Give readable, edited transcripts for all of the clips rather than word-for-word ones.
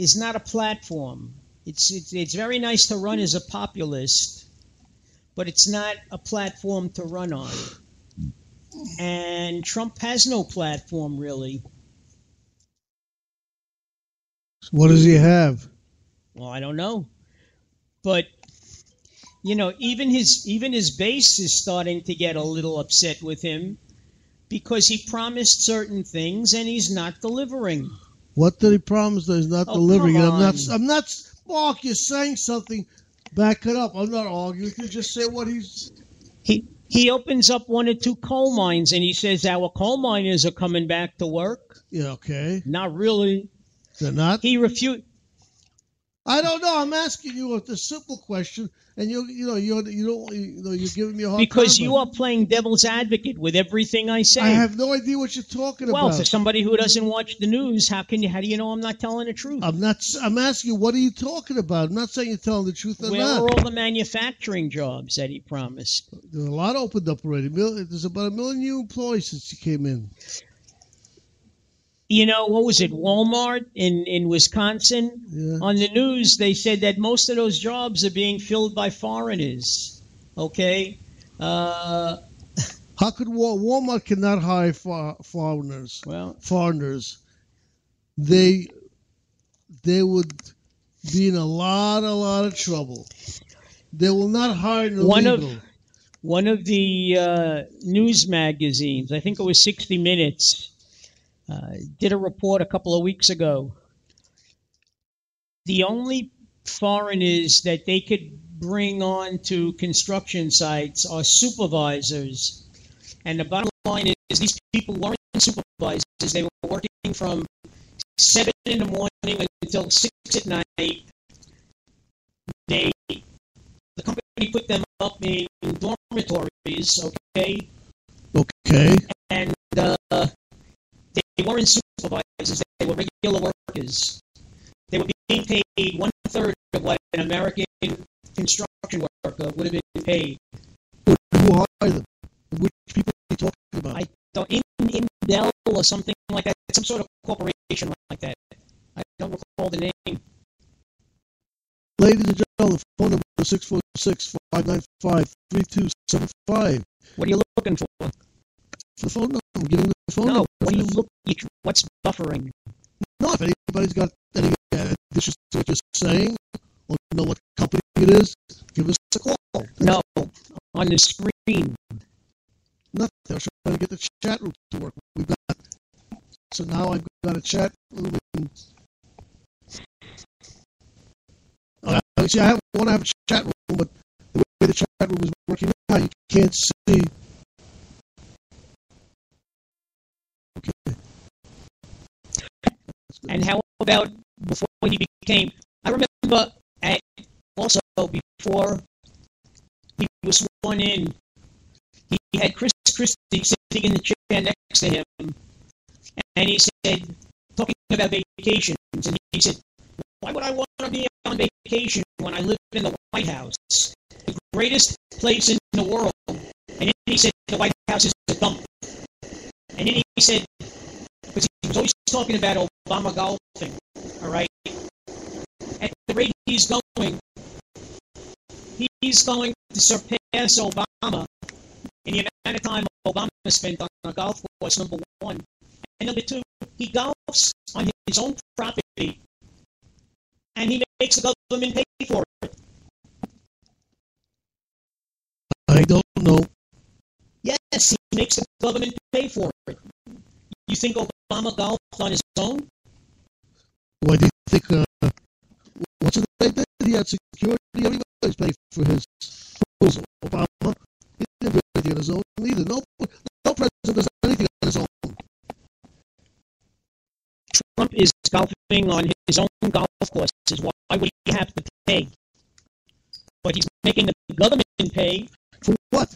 is not a platform. It's very nice to run as a populist, but it's not a platform to run on. And Trump has no platform, really. What does he have? Well, I don't know. But, you know, even his base is starting to get a little upset with him because he promised certain things and he's not delivering. What did he promise that he's not delivering? Come on. I'm not, Mark, you're saying something. Back it up. I'm not arguing. You just say what he's... He opens up one or two coal mines and he says our coal miners are coming back to work. Yeah, okay. Not really. They're not? He refused. I don't know. I'm asking you a simple question, and you're giving me a hard time. Because you are playing devil's advocate with everything I say. I have no idea what you're talking about. Well, for somebody who doesn't watch the news, how do you know I'm not telling the truth? I'm asking you, what are you talking about? I'm not saying you're telling the truth or not. Where are all the manufacturing jobs that he promised? There are a lot opened up already. There's about 1 million new employees since he came in. You know, what was it, Walmart in Wisconsin? Yeah. On the news, they said that most of those jobs are being filled by foreigners. Okay? How could Walmart cannot hire foreigners? Well, foreigners. They would be in a lot of trouble. They will not hire an illegal. One of the news magazines, I think it was 60 Minutes, did a report a couple of weeks ago. The only foreigners that they could bring on to construction sites are supervisors. And the bottom line is these people weren't supervisors. They were working from 7 in the morning until 6 at night. The company put them up in dormitories, okay? Okay. And they weren't supervisors, they were regular workers. They were being paid 1/3 of what an American construction worker would have been paid. Who hired them? Which people are you talking about? I don't, Indel or something like that, some sort of corporation like that. I don't recall the name. Ladies and gentlemen, the phone number is 646-595-3275. What are you looking for? The phone number. I'm giving the phone number. What's buffering? No, if anybody's got any additions to what you're saying, or know what company it is, give us a call. No, on the screen. Nothing. I was trying to get the chat room to work. So now I've got a chat room. See, I want to have a chat room, but the way the chat room is working now, you can't see. Okay. And how about before he became? I remember also before he was sworn in, he had Chris Christie sitting in the chair next to him, and he said, talking about vacations, and he said, "Why would I want to be on vacation when I live in the White House, the greatest place in the world?" And then he said, "The White House is a dump." And then he said, because he was always talking about Obama golfing, all right? At the rate he's going to surpass Obama in the amount of time Obama spent on a golf course, number one. And number two, he golfs on his own property, and he makes the government pay for it. I don't know. Yes, he makes the government pay for it. You think Obama golfed on his own? Why do you think, what's the name that he had security? Everybody's paying for his proposal. Obama, he didn't do anything on his own either. No president does anything on his own. Trump is golfing on his own golf courses. Why would he have to pay? But he's making the government pay. For what?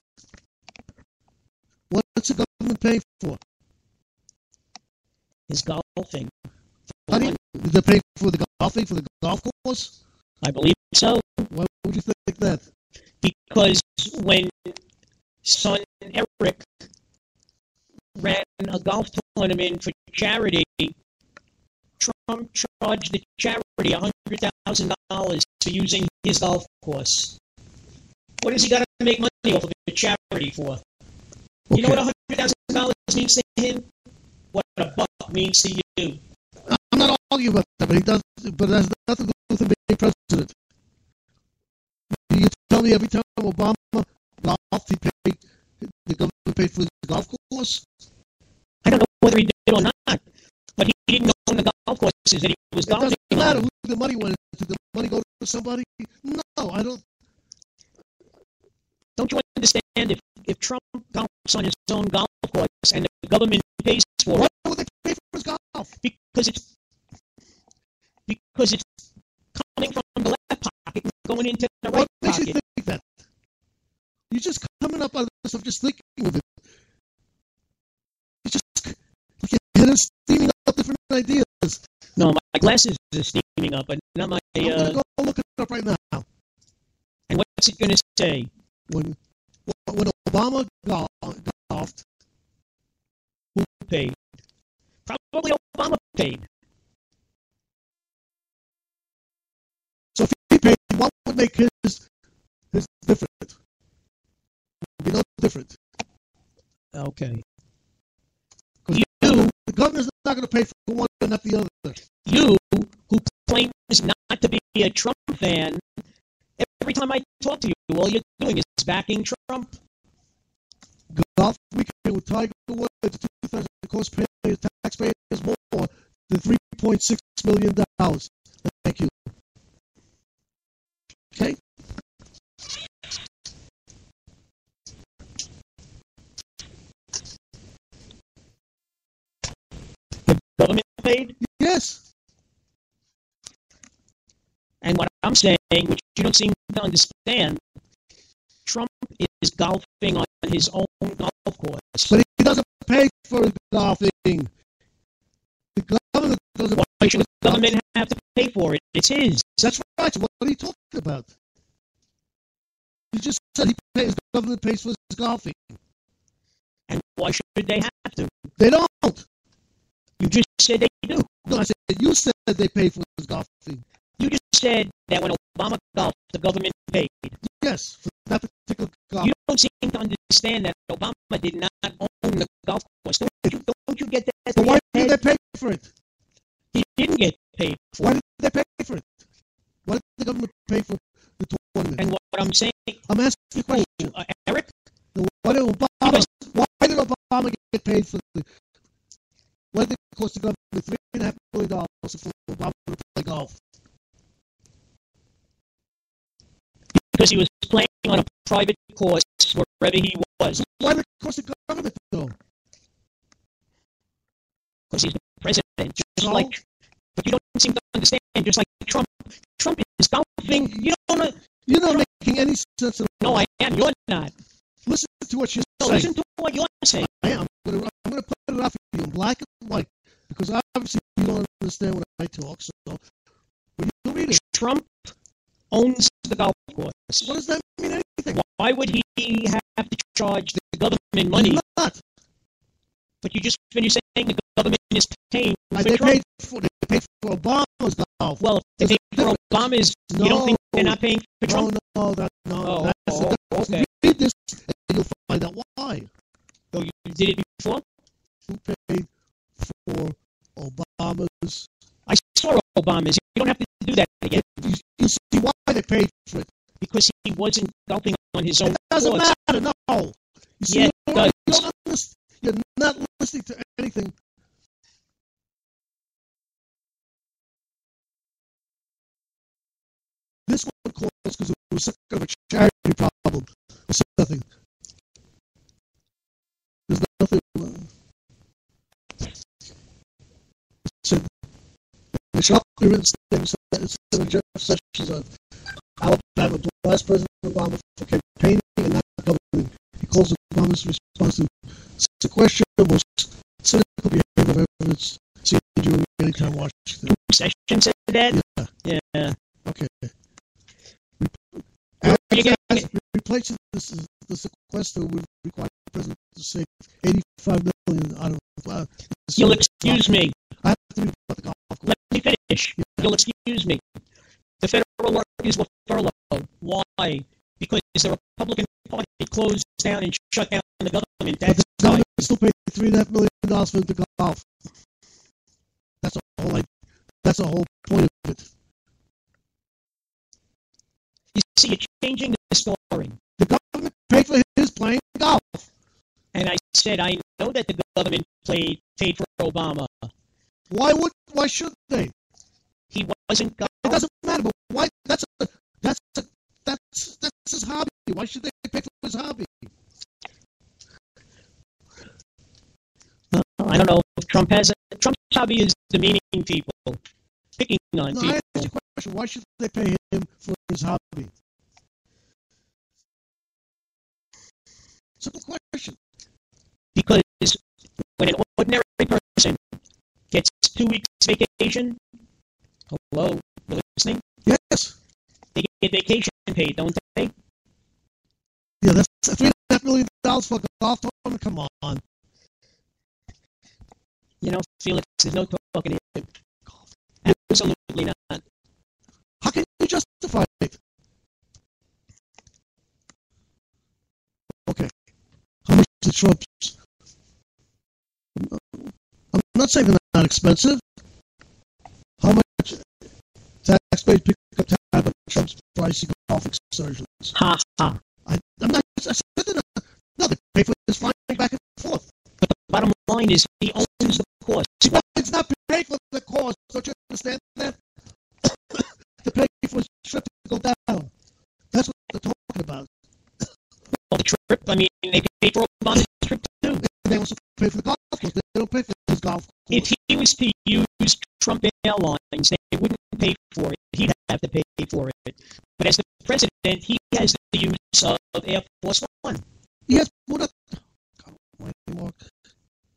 What's the government paying for? His golfing. How do they pay for the golfing for the golf course? I believe so. Why would you think that? Because when son Eric ran a golf tournament for charity, Trump charged the charity $100,000 for using his golf course. What has he got to make money off of a charity for? Okay. You know what $100,000 means to him? What a buck means to you? I'm not arguing about that, but he does. But it has nothing to do with him being president. You tell me every time Obama golfed, the government paid for his golf course? I don't know whether he did or not, but he didn't own the golf courses that he was golfing. It doesn't matter who the money went to. Did the money go to somebody? No, I don't. Don't you understand if Trump golfs on his own golf course and the government pays for it? Why would they pay for his golf? Because it's coming from the left pocket and going into the right pocket. What makes you think that? You're just coming up out of this stuff, just thinking of it. You can hit us steaming up different ideas. No, my glasses are steaming up, but not my. I'm gonna go look it up right now. And what's it gonna say? When Obama golfed, who paid? Probably Obama paid. So if he paid, what would make his different? Would be no different. Okay. Because the governor's not going to pay for one and not the other. You, who claims not to be a Trump fan, every time I talk to you, all you're doing is backing Trump. Golf weekend with Tiger Woods, 2,000 cost payers, taxpayers more than $3.6 million. Thank you. Okay. The government paid? Yes. And what I'm saying, which you don't seem to understand, Trump is golfing on his own golf course. But he doesn't pay for his golfing. The government doesn't. Why should the government have to pay for it? It's his. That's right. So what are you talking about? You just said the government pays for his golfing. And why should they have to? They don't. You just said they do. No, I said you said they pay for his golfing. You just said that when Obama golfed, the government paid. Yes, for that particular golf. You don't seem to understand that Obama did not own the golf course. Don't you get that? But why did they pay for it? He didn't get paid for it. Why did they pay for it? Why did the government pay for the tournament? And what I'm saying... I'm asking you a question. Eric? Why did Obama get paid for the... Why did it cost the government $3.5 million for Obama to play golf? Because he was playing on a private course wherever he was. Why did it cost the government, though? Because he's the president. Just like... But you don't seem to understand, just like Trump. Trump is golfing. You don't know... You're not making any sense at all. No, I am. You're not. Listen to what you're saying. Listen to what you're saying. I am. I'm going to put it out for you in black and white. Because obviously you don't understand when I talk. So when you read it... Trump owns the golf course. What does that mean anything? Why would he have to charge the government money? He's not. But you just finished saying the government is paying for they Trump. Paid for Obama's golf. Well, if they paid for Obama's, you don't think they're not paying for Trump? No, that's the difference. Okay. Read this and you'll find out why. So you did it before? Who paid for Obama's? I saw Obama's. You don't have to do that again. You see why they paid for it? Because he wasn't golfing on his own. It doesn't matter, no. You see, yeah, it does. You're not listening to anything. This one closed because it was some kind of a charity problem. There's nothing. There's nothing. The shockingly written statement instead of Jeff Sessions of Alabama blast President Obama for campaigning and not governing. He calls Obama's response to sequestration the most cynical behavior of evidence seen during any time Washington. Sessions said that? Yeah. Okay. Replacing the sequester would require the president to save $85 million out of. You'll excuse me. I have to read about the golf course. Let me finish. You'll excuse me. The federal workers were furloughed. Why? Because the Republican Party closed down and shut down the government. But the government still paid $3.5 million for the golf. That's the whole point of it. You see, you're changing the story. The government paid for his playing golf. And I said, I know that the government paid for Obama. Why should they? He wasn't golf. It doesn't matter, but why? That's his hobby. Why should they pay for his hobby? I don't know. Trump's hobby is demeaning people, picking on people. I asked you a question. Why should they pay him for his hobby? Simple question. Because when an ordinary person gets 2 weeks vacation, hello, you're listening? Yes. They get vacation paid, don't they? Yeah, that's $3.5 million for a golf tournament. Come on. You know, Felix, there's no talking to him. Absolutely not. How can you justify it? Okay. How much is Trump's? I'm not saying they're not expensive. How much taxpayers pick up tab on Trump's pricey golf excursions? Ha ha. I'm not. I said no, they pay for his flying back and forth. But the bottom line is he owns the cost. Well, it's not paid for the cost. Don't you understand that? To pay for his trip to go down. That's what they're talking about. Well, the trip, I mean, they pay for Obama's trip too. And they also pay for the golf course. They don't pay for his golf course. If he was to use Trump Airlines, they wouldn't pay for it. He'd have to pay for it. But as the president, he has the use of Air Force One. Yes, what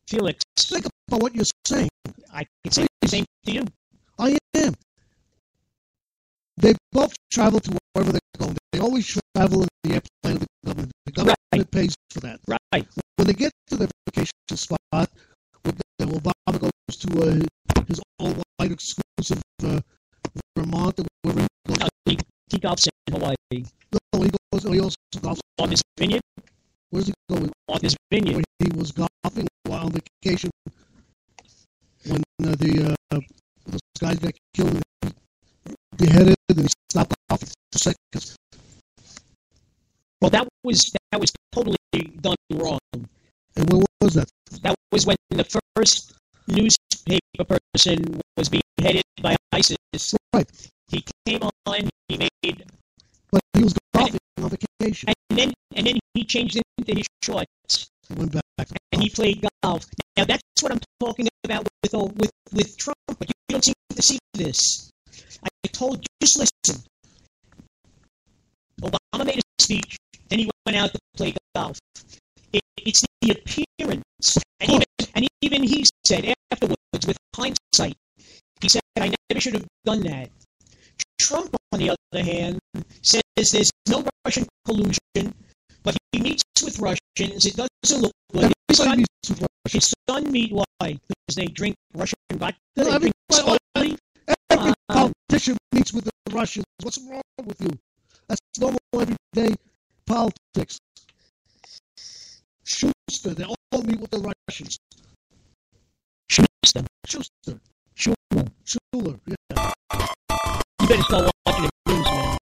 Felix, think about what you're saying. I can say the same to you. I am. They both travel to wherever they're going. They always travel in the airplane of the government. The government pays for that. Right. When they get to their vacation spot, Obama goes to his all-white exclusive Vermont or wherever he goes. He golfs in Hawaii. No, he also golfs on his vineyard. Where's he going? On his vineyard. Where he was golfing while on vacation when those guys got killed and beheaded and he stopped golfing for seconds. Well, that was totally done wrong. And when was that? That was when the first newspaper person was beheaded by ISIS. Right. He came on. He made. But he was golfing on vacation. And then he changed into his shorts. Went back. And he played golf. Now that's what I'm talking about with Trump. But you don't seem to see this. I told you, just listen. Obama made a speech. Then he went out to play golf. It's the appearance. And even he said afterwards, with hindsight, he said, I never should have done that. Trump, on the other hand, says there's no Russian collusion, but he meets with Russians. It doesn't look good. His son meet why? Because they drink Russian vodka. Every politician meets with the Russians. What's wrong with you? That's normal everyday politics. Schuster, they all meet with the Russians. Schuster, Schuler, yeah. You better start watching the news, man.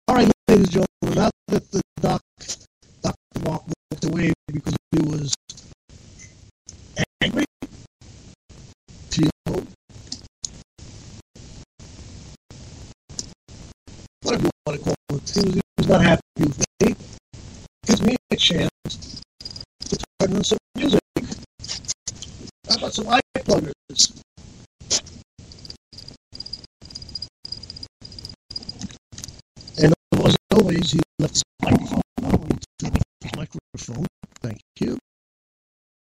All right, ladies and gentlemen, now that the Dr. Walk walked away because he was angry, whatever you want to call it, he was not happy with me. Gives me a chance to turn on some music. I got some iPluggers. And as always, he left his mic